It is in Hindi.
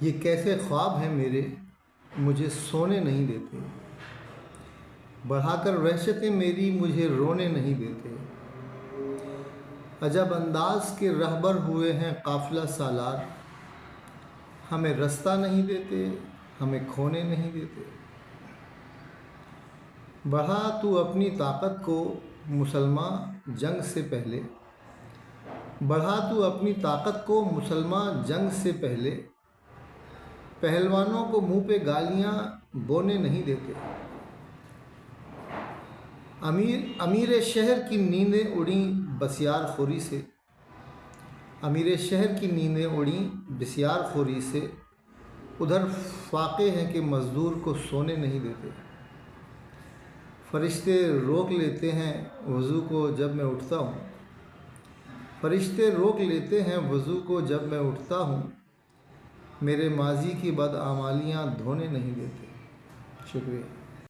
ये कैसे ख्वाब हैं मेरे, मुझे सोने नहीं देते। बढ़ाकर वहशतें मेरी मुझे रोने नहीं देते। अजब अंदाज के रहबर हुए हैं काफ़िला सालार, हमें रास्ता नहीं देते, हमें खोने नहीं देते। बढ़ा तू अपनी ताकत को मुसलमान जंग से पहले, बढ़ा तू अपनी ताकत को मुसलमान जंग से पहले। पहलवानों को मुंह पे गालियां बोने नहीं देते। अमीर शहर की नींदें उड़ी बसियार खोरी से, अमीर शहर की नींदें उड़ी बसियार खोरी से। उधर फाके हैं कि मज़दूर को सोने नहीं देते। फरिश्ते रोक लेते हैं वज़ू को जब मैं उठता हूँ, फरिश्ते रोक लेते हैं वज़ू को जब मैं उठता हूँ। मेरे माजी की बदआमालियाँ धोने नहीं देते। शुक्रिया।